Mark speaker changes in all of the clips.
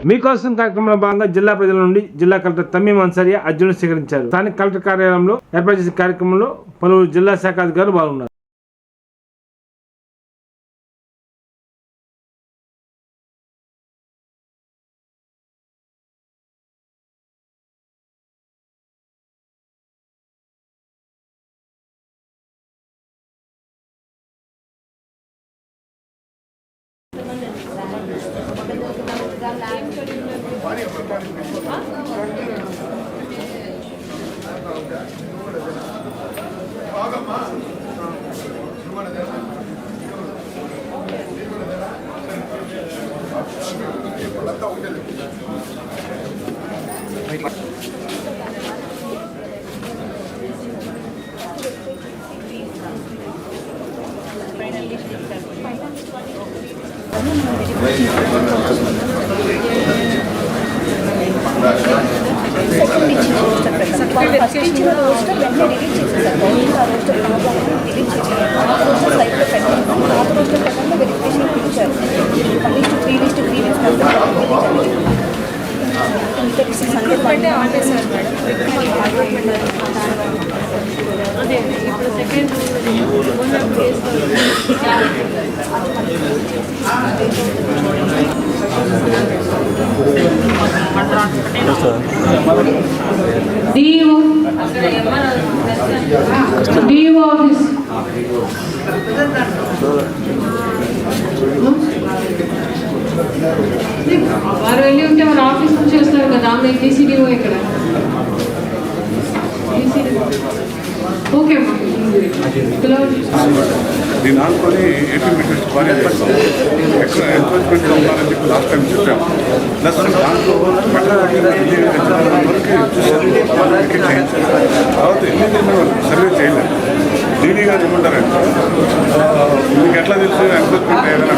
Speaker 1: మీకోసం కార్యక్రమంలో భాగంగా జిల్లా ప్రజల నుండి జిల్లా కలెక్టర్ తమ్మీం అన్సారియా అర్జీని స్వీకరించారు. స్థానిక కలెక్టర్ కార్యాలయంలో ఏర్పాటు చేసిన కార్యక్రమంలో పలువురు జిల్లా శాఖ అధికారులు పాల్గొన్నారు.
Speaker 2: DO ఆఫీస్ వారు వెళ్ళి ఉంటే వారు ఆఫీస్ నుంచి వస్తారు కదా. ఆమె DCDO ఇక్కడ ఓకే అమ్మా
Speaker 3: దీని ఆనుకొని 18 మీటర్స్ ఎంకరేజ్మెంట్గా ఉన్నారని చెప్పి లాస్ట్ టైం చెప్పాము. ప్లస్ దాంట్లో తర్వాత సర్వే చేయలేదు. డీడీ గారు ఏమంటారంటే మీకు ఎట్లా తెలుసు ఎంకరేజ్మెంట్ ఏదైనా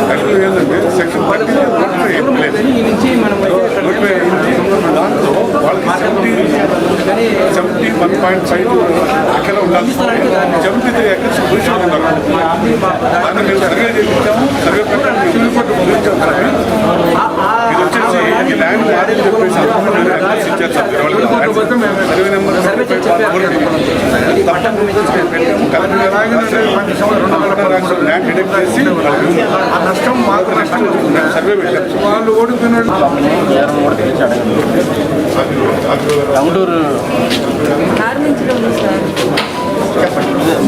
Speaker 3: యాక్చువల్గా ఏంటంటే సెక్షన్ 30 దాంట్లో వాళ్ళకి 71.5 ఎక్కడ ఉండాలి. 73 ఎకర్స్ పొజిషన్ ఉన్నారు. దాన్ని మేము సర్వే చేయించాము. సర్వే ప్రకారం ఇది వచ్చేసి ల్యాండ్ యాడ్ చెప్పేసి ఇచ్చారు sir. Survey number land deduct చేసి నష్టం మాకు నష్టం సర్వే పెట్టారు. వాళ్ళు ఓడుతున్నాడు
Speaker 4: టంగుటూరు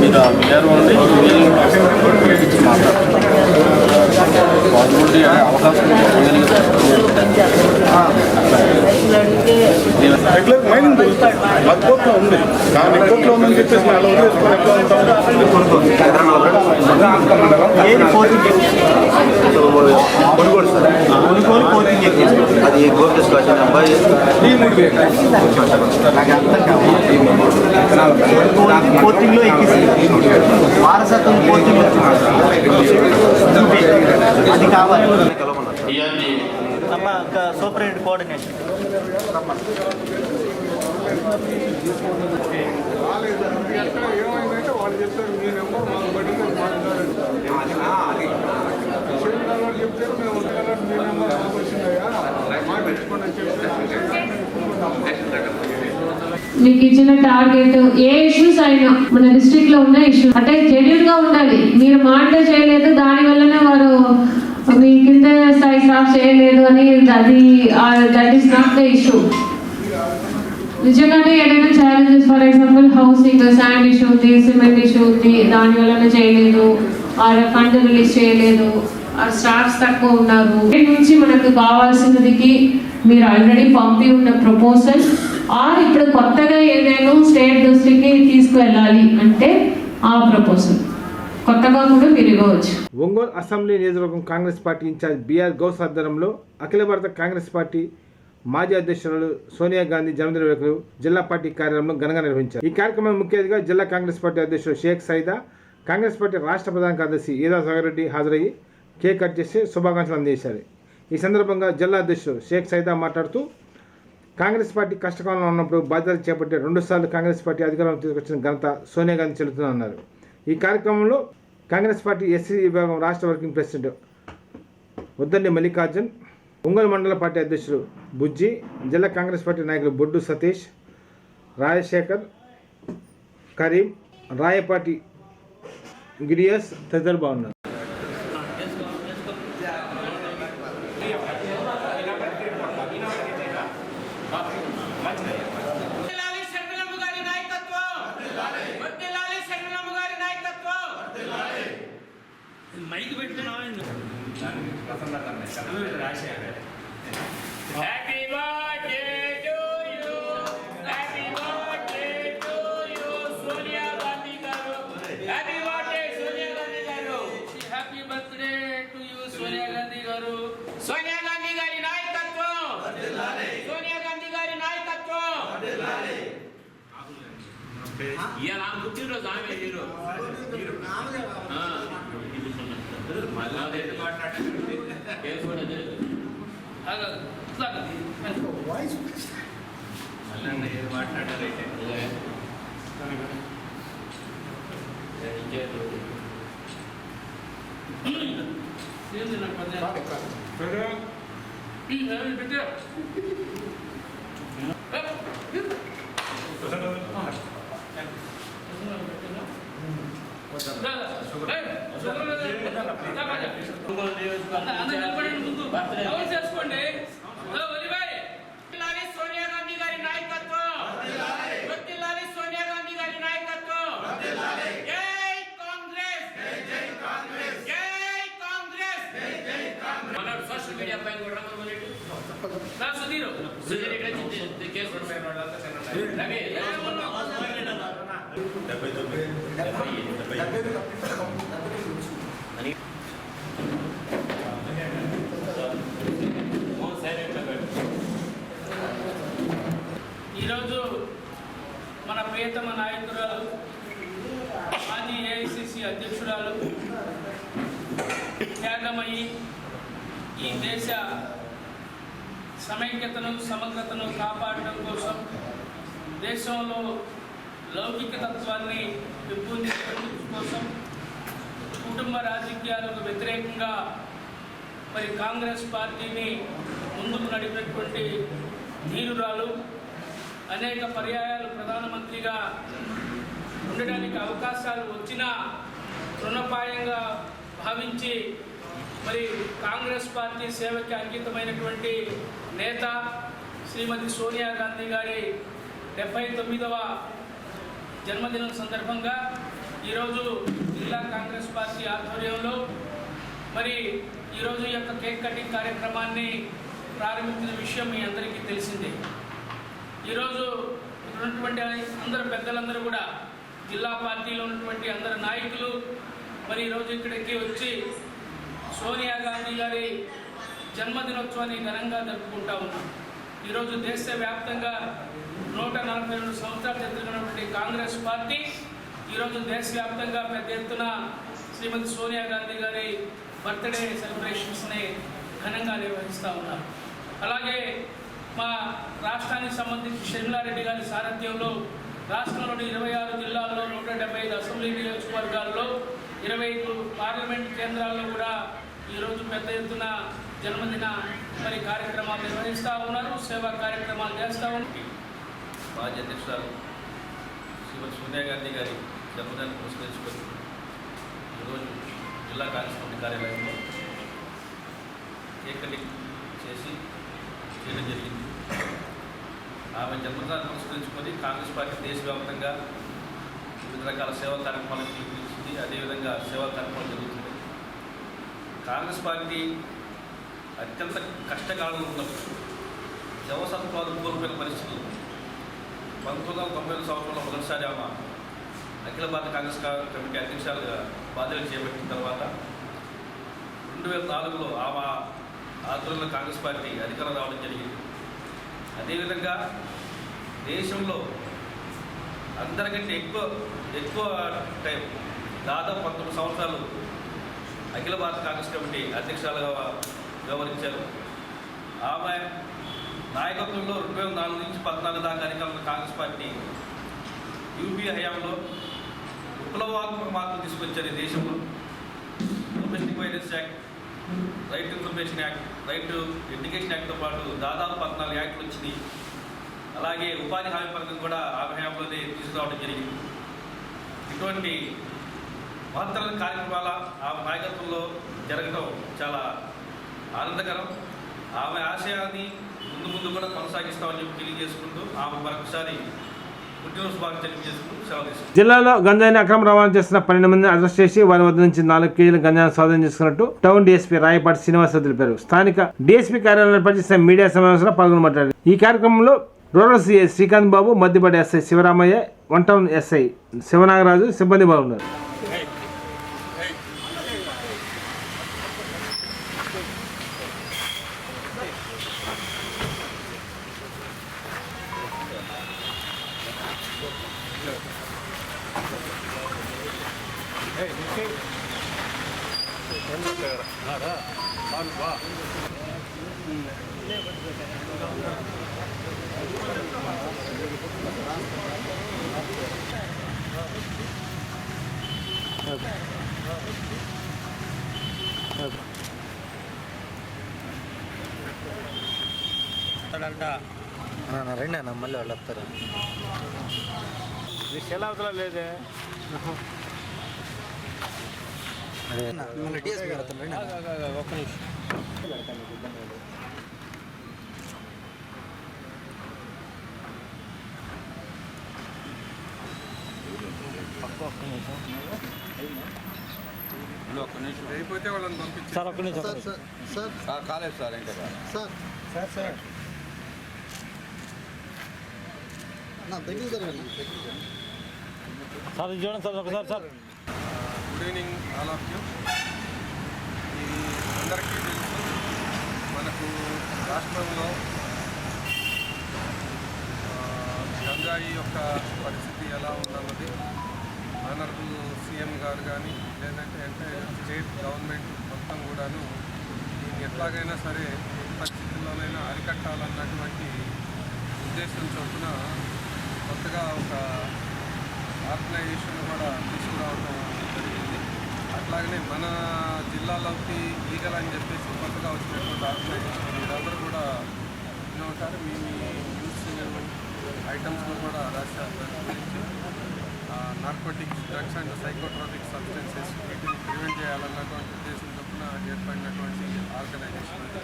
Speaker 4: మీరు పాసిబిలిటీ అవకాశం
Speaker 3: రెగ్యులర్ మైనింగ్ కోర్టులో ఉంది. కానీ కోర్టులో ఉందని చెప్పేసి అలా వదిలేసుకొని ఎట్లా ఉంటాం.
Speaker 4: అది గోపిస్ అబ్బాయి కోచింగ్లో ఎక్కింది వారసత్వం కోచింగ్ అది కావాలి. సూపరింటెండెంట్ కోఆర్డినేషన్
Speaker 3: ఏమైందంటే వాళ్ళు చెప్తారు మీ నెంబర్ మాకు పడింది చెప్తారు మేము మీ నెంబర్ మాకు వచ్చిందయ్యా మాకు ఇచ్చుకోండి
Speaker 2: మీకు ఇచ్చిన టార్గెట్ ఏ ఇష్యూస్ అయినా మన డిస్ట్రిక్ట్ లో ఉన్న ఇష్యూ అంటే జెన్యూన్ గా ఉండాలి. మీరు మానిటర్ చేయలేదు దాని వల్లనే వారు మీ కింద స్థాయి స్టాఫ్ చేయలేదు అని that is not the issue. నిజంగానే ఏదైనా challenges for example housing sand issue ఉంది, సిమెంట్ ఇష్యూ ఉంది, దాని వల్లనే చేయలేదు, ఫండ్ రిలీజ్ చేయలేదు, స్టాఫ్స్ తక్కువ ఉన్నారు నుంచి మనకు కావాల్సినదికి మీరు ఆల్రెడీ పంపి ఉన్న ప్రపోజల్ ఇప్పుడు కొత్తగా ఏదైనా స్టేట్ దృష్టికి తీసుకువెళ్ళాలి అంటే ఆ ప్రపోజల్ కొత్తగా కూడా మీరు ఇవ్వవచ్చు.
Speaker 1: ఒంగోలు అసెంబ్లీ నియోజకవర్గం Congress party in charge BR Ghouse ఆధ్వర్యంలో అఖిల భారత కాంగ్రెస్ పార్టీ మాజీ అధ్యక్షురాలు సోనియా గాంధీ జన్మదిన వేడుకలు జిల్లా పార్టీ కార్యాలయంలో ఘనంగా నిర్వహించారు. ఈ కార్యక్రమం ముఖ్య అతిథిగా జిల్లా కాంగ్రెస్ పార్టీ అధ్యక్షుడు షేక్ సైదా, కాంగ్రెస్ పార్టీ రాష్ట్ర ప్రధాన కార్యదర్శి ఈదా సాగర్ రెడ్డి హాజరయ్యి కేక్ కట్ చేసి శుభాకాంక్షలు అందజేశారు. ఈ సందర్భంగా జిల్లా అధ్యక్షుడు షేక్ సైదా మాట్లాడుతూ కాంగ్రెస్ పార్టీ కష్టకాలంలో ఉన్నప్పుడు బాధ్యతలు చేపట్టే 2 సార్లు కాంగ్రెస్ పార్టీ అధికారంలో తీసుకొచ్చిన ఘనత సోనియా గాంధీ చెల్లుతుందన్నారు. ఈ కార్యక్రమంలో కాంగ్రెస్ పార్టీ ఎస్సీ విభాగం రాష్ట్ర వర్కింగ్ ప్రెసిడెంట్ ఉద్దండి మల్లికార్జున్, ఒంగోలు మండల పార్టీ అధ్యక్షులు బుజ్జి, జిల్లా కాంగ్రెస్ పార్టీ నాయకులు బొడ్డు సతీష్, రాజశేఖర్, కరీం, రాయపాటి గిడియస్ తదితరులు బాగున్నారు.
Speaker 5: మైక్ పెట్టుకున్నా happy birthday to you, happy birthday to you Sonia Gandhi గారు, హ్యాపీ బర్త్డే సోనియా గాంధీ గారు, happy birthday to you Sonia Gandhi గారు. సోనియా గాంధీ గారి నాయకత్వం, సోనియా గాంధీ గారి నాయకత్వం. ఇవాళ పుట్టినరోజు ఆమె హీరో మాట్లాడారైతే చేసుకోండి. సోనియా గాంధీ గారి నాయకత్వం, సోనియా గాంధీ గారి నాయకత్వం. జై కాంగ్రెస్, జై కాంగ్రెస్. మన సోషల్ మీడియా పైన కూడా సుధీర్ కేసు రవి ఈరోజు మన ప్రియతమ నాయకురాలు, మాజీ ఏఐసిసి అధ్యక్షురాలు, త్యాగమయ్యి ఈ దేశ సమైక్యతను సమగ్రతను కాపాడడం కోసం, దేశంలో లౌకిక తత్వాన్ని పెంపొందించడం కోసం, కుటుంబ రాజకీయాలకు వ్యతిరేకంగా మరి కాంగ్రెస్ పార్టీని ముందుకు నడిపినటువంటి ధీరురాలు, అనేక పర్యాయాలు ప్రధానమంత్రిగా ఉండడానికి అవకాశాలు వచ్చినా తృణప్రాయంగా భావించి మరి కాంగ్రెస్ పార్టీ సేవకి అంకితమైనటువంటి నేత శ్రీమతి సోనియా గాంధీ గారి 79వ జన్మదినం సందర్భంగా ఈరోజు జిల్లా కాంగ్రెస్ పార్టీ ఆధ్వర్యంలో మరి ఈరోజు ఈ యొక్క కేక్ కటింగ్ కార్యక్రమాన్ని ప్రారంభించిన విషయం మీ అందరికీ తెలిసిందే. ఈరోజు ఉన్నటువంటి అందరు పెద్దలందరూ కూడా, జిల్లా పార్టీలో ఉన్నటువంటి అందరు నాయకులు మరి ఈరోజు ఇక్కడికి వచ్చి సోనియా గాంధీ గారి జన్మదినోత్సవాన్ని ఘనంగా జరుపుకుంటా ఉన్నాం. ఈరోజు దేశవ్యాప్తంగా 142 సంవత్సరాలు జరుగుతున్నటువంటి కాంగ్రెస్ పార్టీ ఈరోజు దేశవ్యాప్తంగా పెద్ద ఎత్తున శ్రీమతి సోనియా గాంధీ గారి బర్త్డే సెలబ్రేషన్స్ని ఘనంగా నిర్వహిస్తూ ఉన్నారు. అలాగే మా రాష్ట్రానికి సంబంధించి షర్మిలారెడ్డి గారి సారథ్యంలో రాష్ట్రంలోని 26 జిల్లాల్లో 175 అసెంబ్లీ నియోజకవర్గాల్లో 25 పార్లమెంట్ కేంద్రాల్లో కూడా ఈరోజు పెద్ద ఎత్తున జన్మదిన మరి కార్యక్రమాలు నిర్వహిస్తూ ఉన్నారు, సేవా కార్యక్రమాలు చేస్తూ ఉన్నారు.
Speaker 6: మాజీ అధ్యక్షురాలు శ్రీమతి సోనియా గాంధీ గారి జన్మదినాన్ని పురస్కరించుకొని ఈరోజు జిల్లా కాంగ్రెస్ కమిటీ కార్యాలయంలో కేక్ కటింగ్ చేసి చేయడం జరిగింది. ఆమె జన్మదినాన్ని పురస్కరించుకొని కాంగ్రెస్ పార్టీ దేశవ్యాప్తంగా వివిధ రకాల సేవా కార్యక్రమాలను పిలుపునిచ్చింది. అదేవిధంగా సేవా కార్యక్రమాలు జరుగుతుంది. కాంగ్రెస్ పార్టీ అత్యంత కష్టకాలంలో ఉన్నప్పుడు జవసత్వాలు కోల్పోయిన పరిస్థితులు 1990 సంవత్సరంలో మొదటిసారి ఆమె అఖిల భారత కాంగ్రెస్ కమిటీ అధ్యక్షులుగా బాధ్యతలు చేపట్టిన తర్వాత 2004లో ఆమె ఆధ్వర్యంలో కాంగ్రెస్ పార్టీ అధికారం రావడం జరిగింది. అదేవిధంగా దేశంలో అందరికంటే ఎక్కువ టైం దాదాపు 19 సంవత్సరాలు అఖిల భారత కాంగ్రెస్ కమిటీ అధ్యక్షులుగా వ్యవహరించారు. ఆమె నాయకత్వంలో 2004 నుంచి 2014 దాకా అధికారంలో కాంగ్రెస్ పార్టీ యూపీఏ హయాంలో విప్లవాత్మక మార్పులు తీసుకొచ్చారు. దేశంలో domestic violence act right information act, right education యాక్ట్తో పాటు దాదాపు 14 యాక్ట్లు వచ్చినాయి. అలాగే ఉపాధి హామీ పథకం కూడా ఆ హయాంలోనే తీసుకురావడం జరిగింది. ఇటువంటి మహత్తర కార్యక్రమాల ఆమె నాయకత్వంలో జరగడం చాలా ఆనందకరం. ఆమె ఆశయాన్ని ముందు కూడా కొనసాగిస్తామని చెప్పి తెలియజేసుకుంటూ ఆమె మరొకసారి పుట్టినరోజు శుభాకాంక్షలు తెలియజేసుకుంటూ సెలవు తీసుకుంటాం.
Speaker 1: జిల్లాలో గంజాయిని అక్రమ రవాణా చేస్తున్న 12 మందిని అరెస్ట్ చేసి వారి వద్ద నుంచి 4 కేజీల గంజాయిని స్వాధీనం చేసుకున్నట్టు టౌన్ డీఎస్పీ రాయపాటి శ్రీనివాసరావు తెలిపారు. స్థానిక డీఎస్పీ కార్యాలయంలో పనిచేసిన మీడియా సమావేశంలో పాల్గొని మాట్లాడారు. ఈ కార్యక్రమంలో rural CI Srikanth Babu, Maddipati SI Sivaramayya, one town SI Sivanagaraju సిబ్బంది బాగున్నారు.
Speaker 4: రండి అన్న, మళ్ళీ వాళ్ళు వస్తారు.
Speaker 1: లేదే
Speaker 4: మళ్ళీ డిఎస్పీ గారు వస్తారు. రండి ఒక్క నిమిషం.
Speaker 3: అయిపోతే వాళ్ళని పంపించి
Speaker 4: సార్ ఒక్క నిమిషం.
Speaker 3: కాలేదు సార్ ఇంకా
Speaker 4: సార్ చూడండి సార్ ఒకసారి. Sir
Speaker 3: good evening all of you. ఈ అందరికీ తెలుసు మనకు రాష్ట్రంలో గంజాయి యొక్క పరిస్థితి ఎలా ఉందన్నది ఆనరబుల్ సీఎం గారు కానీ లేదంటే స్టేట్ గవర్నమెంట్ మొత్తం కూడాను దీన్ని ఎట్లాగైనా సరే పరిస్థితుల్లోనైనా అరికట్టాలన్నటువంటి ఉద్దేశం చొప్పున కొత్తగా ఒక ఆర్గనైజేషన్ కూడా తీసుకురావడం జరిగింది. అట్లాగనే మన జిల్లాలోకి లీగల్ అని చెప్పేసి కొత్తగా వచ్చినటువంటి ఆర్గనైజేషన్ మీరందరూ కూడా వినే ఉంటారు. మీ న్యూస్ ఐటమ్స్లో కూడా రాశారు. దాని గురించి narcotics, drugs and psychotropic substances వీటిని ప్రివెంట్ చేయాలన్నటువంటి ఉద్దేశం చొప్పున ఏర్పడినటువంటి ఆర్గనైజేషన్ అది.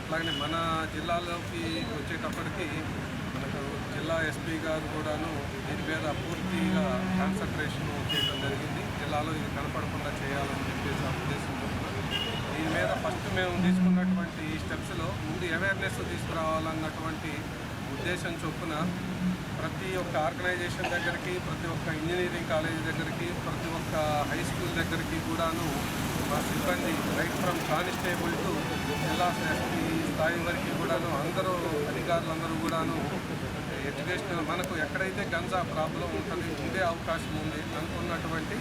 Speaker 3: అట్లాగనే మన జిల్లాలోకి వచ్చేటప్పటికి మనకు జిల్లా ఎస్పీ గారు కూడాను దీని మీద పూర్తిగా కాన్సన్ట్రేషన్ చేయడం జరిగింది. జిల్లాలో ఇది కనపడకుండా చేయాలని చెప్పేసి ఆ ఉద్దేశం చొప్పున దీని మీద ఫస్ట్ మేము తీసుకున్నటువంటి స్టెప్స్లో ముందు అవేర్నెస్ తీసుకురావాలన్నటువంటి ఉద్దేశం చొప్పున ప్రతి ఒక్క ఆర్గనైజేషన్ దగ్గరికి, ప్రతి ఒక్క ఇంజనీరింగ్ కాలేజీ దగ్గరికి, ప్రతి ఒక్క హై స్కూల్ దగ్గరికి కూడాను మా సిబ్బంది రైట్ ఫ్రమ్ కానిస్టేబుల్ టు జిల్లా ఎస్పీ స్థాయి వరకు కూడాను అందరూ అధికారులందరూ కూడాను ఎడ్యుకేషన్ మనకు ఎక్కడైతే గంజా ప్రాబ్లం ఉండే అవకాశం ఉంది అనుకున్నటువంటి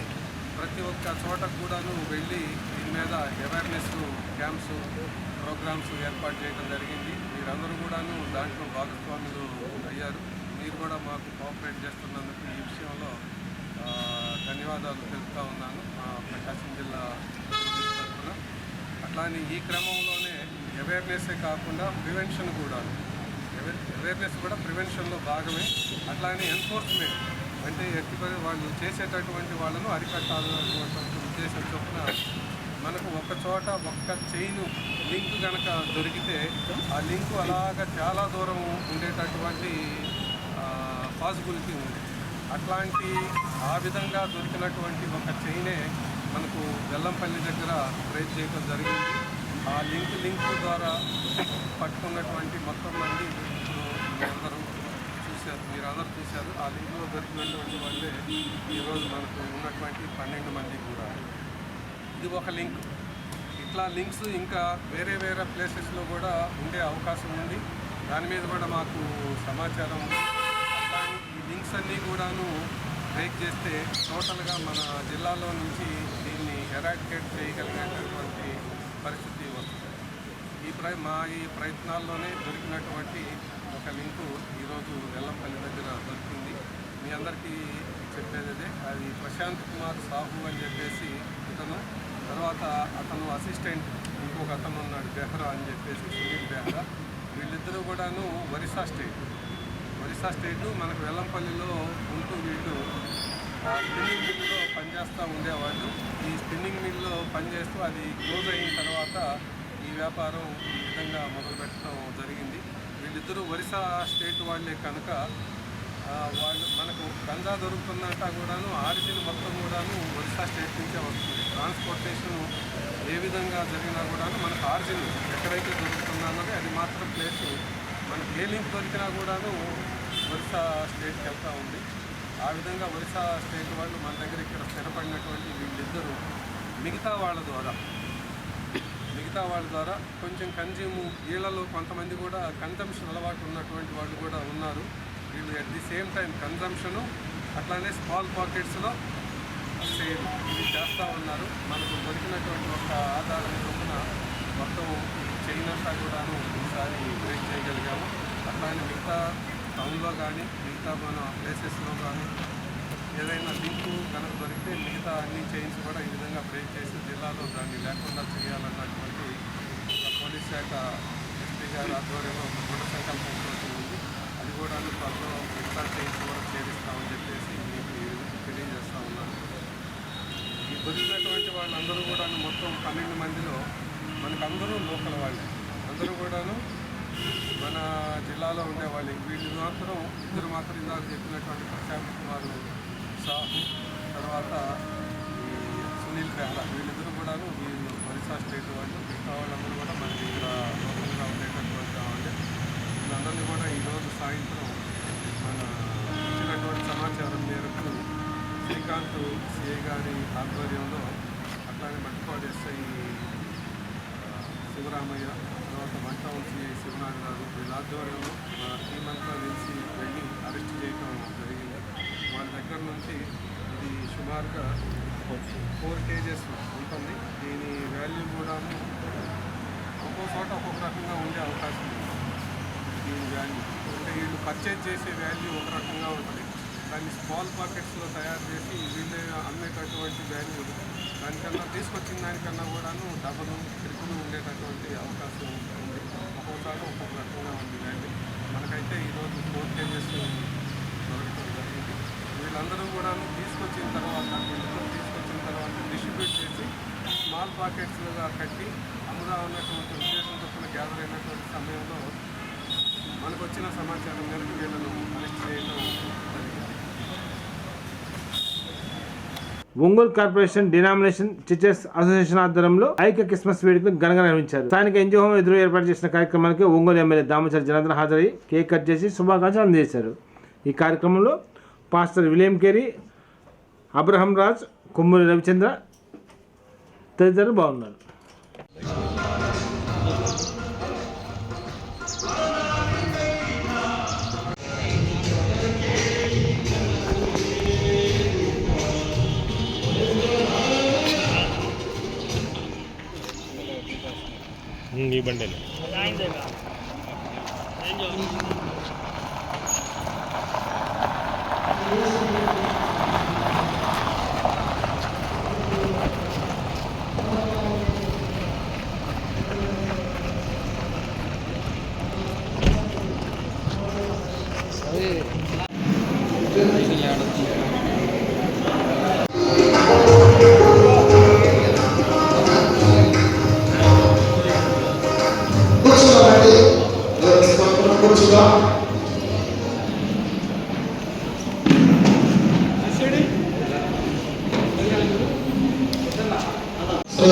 Speaker 3: ప్రతి ఒక్క చోట కూడాను వెళ్ళి దీని మీద అవేర్నెస్ క్యాంప్స్, ప్రోగ్రామ్స్ ఏర్పాటు చేయడం జరిగింది. మీరందరూ కూడాను దాంట్లో భాగస్వాములు అయ్యారు. మీరు కూడా మాకు కోఆపరేట్ చేస్తున్నందుకు ఈ విషయంలో ధన్యవాదాలు తెలుపుతా ఉన్నాను ప్రకాశం జిల్లా తరఫున. అట్లానే ఈ క్రమంలోనే అవేర్నెస్సే కాకుండా ప్రివెన్షన్ కూడా, అవేర్నెస్ కూడా ప్రివెన్షన్లో భాగమే. అట్లానే ఎన్ఫోర్స్మెంట్ అంటే ఎత్తిపడి వాళ్ళు చేసేటటువంటి వాళ్ళను అరికట్టాలన్నటువంటి ఉద్దేశం చొప్పున మనకు ఒక చోట ఒక్క చైన్ లింక్ కనుక దొరికితే ఆ లింకు అలాగా చాలా దూరం ఉండేటటువంటి పాసిబిలిటీ ఉంది. అట్లాంటి ఆ విధంగా దొరికినటువంటి ఒక చైనే మనకు బెల్లంపల్లి దగ్గర ట్రేస్ చేయడం జరిగింది. ఆ లింక్ ద్వారా పట్టుకున్నటువంటి మొత్తం మంది మీరందరూ చూశారు. ఆ లింక్లో దొరికినటువంటి వాళ్ళే ఈరోజు మనకు ఉన్నటువంటి 12 మంది కూడా. ఇది ఒక లింక్. ఇట్లా లింక్స్ ఇంకా వేరే ప్లేసెస్లో కూడా ఉండే అవకాశం ఉంది. దాని మీద కూడా మాకు సమాచారం ఉంది. అట్లా ఈ లింక్స్ అన్నీ కూడాను బ్రేక్ చేస్తే టోటల్గా మన జిల్లాలో నుంచి దీన్ని ఎరాడికేట్ చేయగలిగేటటువంటి పరిస్థితి వస్తుంది. ఈ ప్రయత్నాల్లోనే దొరికినటువంటి ఒక లింకు ఈరోజు వెల్లంపల్లి దగ్గర దొరికింది. మీ అందరికీ చెప్పేది అదే. అది ప్రశాంత్ కుమార్ సాహు అని చెప్పేసి ఇతను తర్వాత అతను అసిస్టెంట్ ఇంకొక అతను ఉన్నాడు బెహ్రా అని చెప్పేసి, సునీల్ బెహ్రా. వీళ్ళిద్దరూ కూడాను ఒరిస్సా స్టేటు మనకు వెల్లంపల్లిలో ఉంటూ వీళ్ళు స్పిన్నింగ్ మిల్లులో పనిచేస్తూ ఉండేవాళ్ళు. ఈ స్పిన్నింగ్ మిల్లులో పనిచేస్తూ అది క్లోజ్ అయిన తర్వాత ఈ వ్యాపారం ఈ విధంగా మొదలుపెట్టడం జరిగింది. వీళ్ళిద్దరూ ఒరిస్సా స్టేట్ వాళ్ళే కనుక వాళ్ళు మనకు గంజా దొరుకుతున్నట్ట కూడాను ఆరిజిన్ మొత్తం కూడాను ఒరిస్సా స్టేట్ నుంచే వస్తుంది. ట్రాన్స్పోర్టేషన్ ఏ విధంగా జరిగినా కూడాను మనకు ఆరిజిన్ ఎక్కడైతే దొరుకుతుందో అన్నది అది మాత్రం ప్లేసు మనకి ఏ లింక్ దొరికినా కూడాను ఒరిస్సా స్టేట్కి వెళ్తూ ఉంది. ఆ విధంగా ఒరిస్సా స్టేట్ వాళ్ళు మన దగ్గర ఇక్కడ స్థిరపడినటువంటి వీళ్ళిద్దరూ మిగతా వాళ్ళ ద్వారా కొంచెం కన్జ్యూమ్ వీళ్ళలో కొంతమంది కూడా కన్జంప్షన్ అలవాటు ఉన్నటువంటి వాళ్ళు కూడా ఉన్నారు. వీళ్ళు at the same time consumption అట్లానే స్మాల్ పాకెట్స్లో సేల్ ఇది చేస్తూ ఉన్నారు. మనకు దొరికినటువంటి ఒక ఆధారం చొప్పున మొత్తం చైన్ అంతా కూడాను ఈసారి బ్రేక్ చేయగలిగాము. అట్లానే మిగతా టౌన్లో కానీ మిగతా మన ప్లేసెస్లో కానీ ఏదైనా లింకు కనుక దొరికితే మిగతా అన్ని చైన్స్ కూడా ఈ విధంగా బ్రేక్ చేసి జిల్లాలో దాన్ని లేకుండా చేయాలన్నటువంటి పోలీస్ శాఖ ఎస్పీ గారి ఆధ్వర్యంలో ఒక దృఢ సంకల్పంతో ఉంది. అది కూడా త్వరలో మిగతా చైన్స్ కూడా చేరిస్తామని చెప్పేసి మీకు తెలియజేస్తూ ఉన్నాను. ఈ దొరికినటువంటి వాళ్ళందరూ కూడా మొత్తం 12 మందిలో మనకందరూ లోకల్ వాళ్ళే, అందరూ కూడాను మన జిల్లాలో ఉండేవాళ్ళు. వీళ్ళు మాత్రం ఇద్దరు మాత్రం ఇందాక చెప్పినటువంటి ప్రశాంత్ కుమార్ సాహు, తర్వాత ఈ సునీల్ బెహ్రా, వీళ్ళిద్దరూ కూడాను వీళ్ళు ఒరిస్సా స్టేట్ వాళ్ళు. మిగతా వాళ్ళందరూ కూడా మనకి ఇక్కడ లోకల్గా ఉండేటటువంటి వాళ్ళే. వీళ్ళందరినీ కూడా ఈరోజు సాయంత్రం మన ఇచ్చినటువంటి సమాచారం మేరకు శ్రీకాంత్ సిఐ గారి ఆధ్వర్యంలో అట్లానే మట్టిపాడు ఎస్ఐ శివరామయ్య, తర్వాత వన్ టౌన్ సిఐ శివనాథ్ గారు వీళ్ళ ఆధ్వర్యంలో మా టీం అంతా కలిసి వెళ్ళి అరెస్ట్ చేయడం జరిగింది. వాళ్ళ దగ్గర నుంచి ఇది సుమారుగా 4 kgs ఉంటుంది. దీని వాల్యూ కూడా ఒక్కో చోట ఒక్కొక్క రకంగా ఉండే అవకాశం ఉంది. దీని వాల్యూ అంటే వీళ్ళు పర్చేజ్ చేసే వాల్యూ ఒక రకంగా ఉంటుంది, దాన్ని స్మాల్ పాకెట్స్లో తయారు చేసి వీళ్ళు అమ్మేటటువంటి వాల్యూ దానికన్నా తీసుకొచ్చిన దానికన్నా కూడాను డబల్ ట్రిపుల్ ఉండేటటువంటి అవకాశం ఉంది. ఒక్కొక్కసారి ఒక్కొక్క రకంగా ఉంది వాల్యూ. మనకైతే ఈరోజు 4 kgs దొరకడం జరిగింది. వీళ్ళందరూ కూడా తీసుకొచ్చిన తర్వాత డిస్ట్రిబ్యూట్ చేసి స్మాల్ పాకెట్స్గా కట్టి అమ్ముదా ఉన్నటువంటి ఉద్దేశం చొప్పున గ్యాదర్ అయినటువంటి సమయంలో మనకు వచ్చిన సమాచారం మేరకు వీళ్ళను అరెస్ట్ చేయడం జరిగింది.
Speaker 1: Ongole corporation denomination teachers association ఆధ్వర్యంలో ఐక్య క్రిస్మస్ వేడుకలు ఘనంగా నిర్వహించారు. స్థానిక ఎన్జిఓ హోం ఎదురు ఏర్పాటు చేసిన కార్యక్రమానికి ఒంగోలు ఎమ్మెల్యే దామచర్ల జనార్దన్ హాజరై కేక్ కట్ చేసి శుభాకాంక్షలు అందజేశారు. ఈ కార్యక్రమంలో pastor William Carey, Abraham Raj, Kommuri Ravichandra తదితరులు బాగున్నారు.
Speaker 4: ఈ బండిలో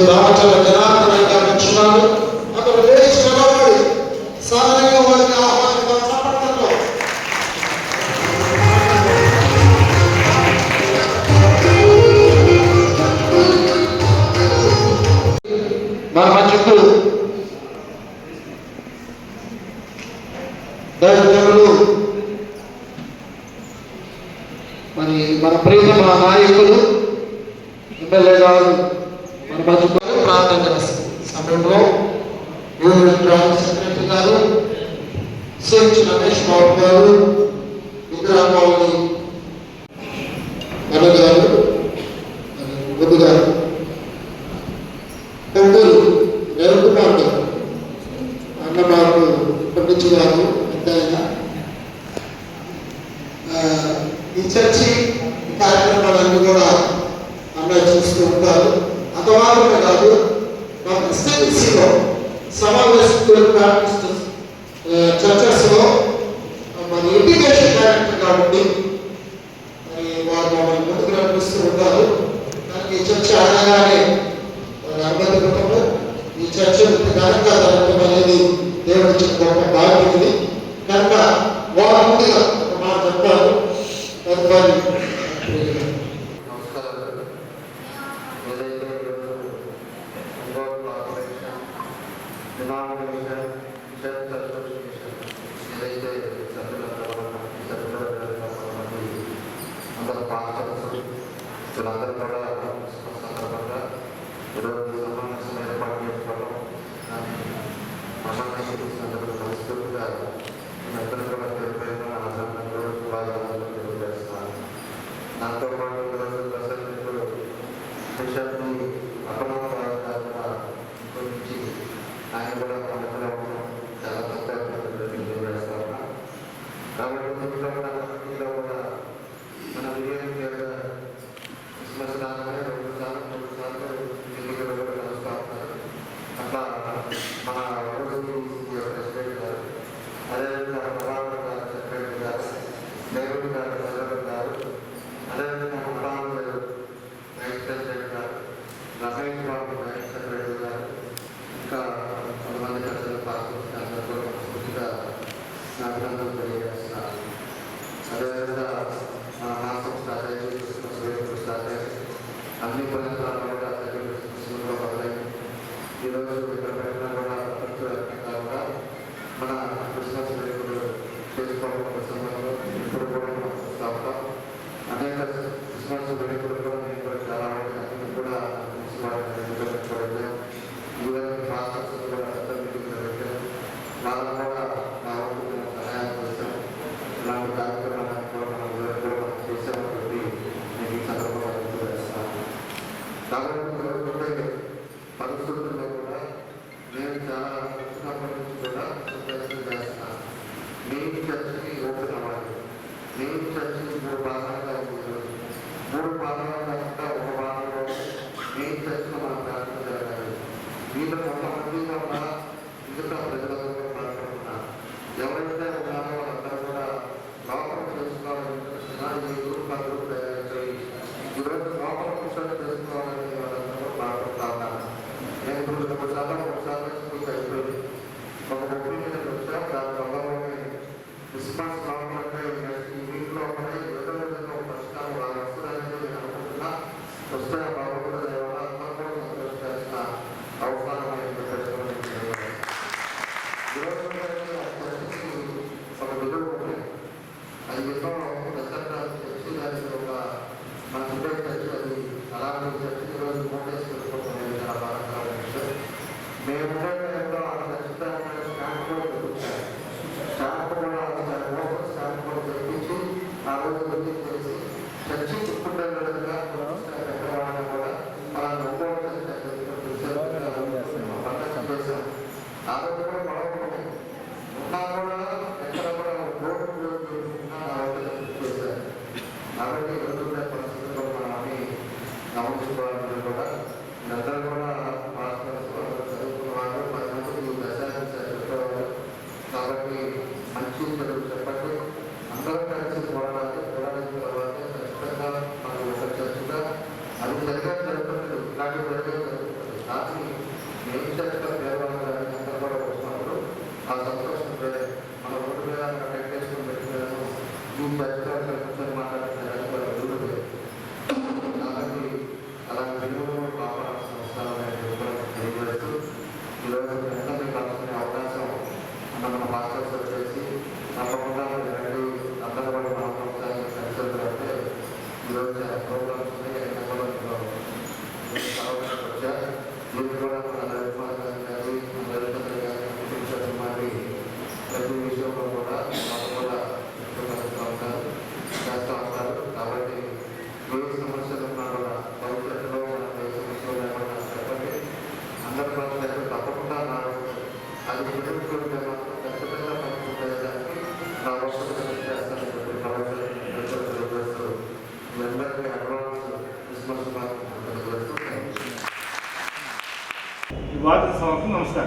Speaker 7: దామచర్ల జనార్దన్ గారు ఇచ్చున్నారు. అక్కడ లేచి నిలబడి సాధారణంగా వారికి ఆహ్వానించిన చప్పట్లతో మన మధ్యకు దైవజనులు మరి మన ప్రియతమ నాయకులు ఎమ్మెల్యే గారు మన మధ్యకు ప్రార్థన చేస్తారు. సమయంలో సెక్రటరీ గారు సిహెచ్ రమేష్ బాబు గారు, విగ్రహాలు మను గారు, గురు గారు అన్నమారు పండించేవారు ఎంతైనా ఈ చర్చి కార్యక్రమాలన్నీ కూడా అన్నయ్య చూస్తూ ఉంటారు. అంత మాత్రమే కాదు, మా ఎస్ఎన్సీలో సమావేశం బ్యాప్టిస్ట్ చర్చెస్లో మరి ఎడ్యుకేషన్ డైరెక్టర్ కాబట్టి మరి వారు మమ్మల్ని ముందుకు నడిపిస్తూ ఉంటారు. దానికి ఈ చర్చ అనగానే అనుమతి క్రితంలో ఈ చర్చ ఘనంగా జరగడం అనేది దేవుడు ఇచ్చిన గొప్ప బాధ్యతని కనుక వారు ముందుగా ఒక మాట చెప్తారు. తదుపరి
Speaker 8: వీళ్ళందరూ కూడా సందర్భంగా ఈరోజు సమావేశం ఏర్పాటు చేసుకోవడం మనస్ఫూర్తిగా అందరూ కూడా తెలిపైన బాగా తెలియజేస్తున్నాను. దాంతో పాటు ఈరోజు ప్రసంగికులు బిషప్ని అపమాన గురించి ఆయన కూడా మనలో చాలా సంతోషంగా తెలియజేస్తా ఉన్నాను. కాబట్టి ఇంట్లో కూడా మన విజయంగా క్రిస్మస్ రాగానే 2 సార్లు 3 సార్లు ఎన్నికలు కూడా కలుస్తూ ఉంటారు. అట్లా మన ప్రెసిడెంట్ గారు, అదేవిధంగా ప్రధాన గారు, సెక్రటరీ గారు, దేవుడి గారు, ప్రెసిడెంట్ గారు, అదేవిధంగా ప్రధాన గారు, వైస్ ప్రెసిడెంట్ గారు, రమేష్ బాబు వైస్ సెక్రటరీ గారు, ఇంకా కొంతమంది ప్రజలు పాల్గొంటే అందరూ కూడా పూర్తిగా అభినందనలు తెలియజేస్తున్నారు. అదేవిధంగా మాసం స్టార్ట్ అయ్యి క్రిస్మస్ వేడుకలు స్టార్ట్ అయ్యి అన్ని పరిసరాలు కూడా క్రిస్మస్లో మొదలైంది. ఈరోజు ఇక్కడ పెట్టినా కూడా ప్రపంచవ్యాప్తంగా కూడా మన క్రిస్మస్ వేడుకలు చేసుకోవడం సమయంలో ఇప్పుడు కూడా మనం చూస్తూ ఉంటాం. అనేక క్రిస్మస్ వేడుకలు కూడా నేను కూడా చాలా అన్ని కూడా మున్సిపాలిటీ ఈవెన్ పాస్టర్స్ కూడా మీటింగ్లో పెట్టాం. వాళ్ళకు కూడా నా వంతు సహాయం చేస్తాం. ఇలాంటి కార్యక్రమాలను కూడా మనం చేసామని చెప్పి నేను ఈ సందర్భంగా తెలియజేస్తాను. కాబట్టి పరిస్థితుల్లో కూడా నేను చాలా చిన్నప్పటి నుంచి కూడా ప్రయత్నం చేస్తున్నాను. మీ చర్చకి ఓపెన్ అవ్వాలి. మీ చర్చకి 3 భాగాలుగా ఉంది. 3 భాగాలుగా ఉంటా ఒక భాగంలో మీ చర్చలో మనం ప్రార్థన జరగాలి. వీళ్ళు కొంతమందిగా ఉన్న మిగతా ప్రజలతో మాట్లాడుతున్నారు. ఎవరైతే ఉన్నారో వాళ్ళందరూ కూడా లోపల చేసుకోవాలని ఈ గ్రూప్ అందరూ ఈరోజు లోపల కూర్చొని చేసుకోవాలని వాళ్ళందరూ మాట్లాడుతూ ఉన్నారు. నేను ఇప్పుడు 3 సార్లు 3 సార్లు స్కూల్కి అయిపోయింది. ఒక ఒపీనియన్ వచ్చాం. దానివల్ల క్రిస్మస్ లోపలంటే ఈ వీక్ లోపల ఏదో విధంగా పరిష్కారం వాళ్ళు వస్తుందనేది నేను అనుకుంటున్నా. వస్తే బాబు దేవాల అందరూ కూడా సంతోషించాల్సిన అవసరం ఈరోజు ఒక విలువ ఉంది. అది విధంలో చర్చి దానికి ఒక మన ఇండియన్ చర్చి అది అలాంటి చర్చి ఈరోజు మోటేసి పెట్టుకోవడం చాలా బాధాకరమైన విషయం. మేము ఉండేటంలో ఖచ్చితంగా స్టాంప్ కూడా పెట్టుకుంటాం. స్టాంప్ కూడా ఓపెన్ స్టాంప్ కూడా తెప్పించి ఆ రోజు విజిట్ చేసి చర్చి చుట్టుకుంటే విధంగా పెట్టడం కూడా అలా ఒంగోలు చేసాం. ఆ రోజు కూడా పడవకుండా ఉన్నా కూడా ఎక్కడ కూడా బోర్డు చేశారు. కాబట్టి ఎదుర్కొనే పరిస్థితుల్లో మనల్ని గమనించుకోవాలని కూడా అందరూ కూడా చదువుకున్న వాళ్ళు 10 మందికి దశాంశ చెప్పేవారు. కాబట్టి మంచి చదువు చెప్పండి. అందరూ కలిసి పోరాడిన తర్వాత ఖచ్చితంగా మనం ఒక చర్చగా అది సరిగా జరుగుతుంది. ఇలాంటి జరిగే జరుగుతుంది. కానీ ఏం చర్చగా పేర్వాళ్ళు అందరూ కూడా వచ్చినప్పుడు ఆ సంతోషం మన రోడ్డు మీద టెక్నేషన్ పెట్టినాను ఈ చర్చగా కూర్చొని మాట్లాడుతున్నారు. కాబట్టి అలాంటి విలువలు కాపాడాల్సిన అవసరాలు తెలియజేస్తూ ఈరోజు ఎంతమంది కావాల్సిన అవకాశం మన మాస్టర్స్ చేసి తప్పకుండా రండి అందరూ కూడా మన ప్రోత్సాహం అంటే ఈరోజు ప్రోగ్రామ్స్ ఉన్నాయి. వచ్చా దీన్ని కూడా మన రవికుమార్ గారి రవిచంద్ర గారి మరి ప్రతి విషయంలో కూడా మనం కూడా చేస్తూ ఉంటారు. కాబట్టి ఏ సమస్యలు ఉన్నా కూడా భవిష్యత్తులో మన ఏ సమస్యలు లేకుండా చెప్పండి. అందరూ తప్పకుండా అది
Speaker 1: నమస్కారం.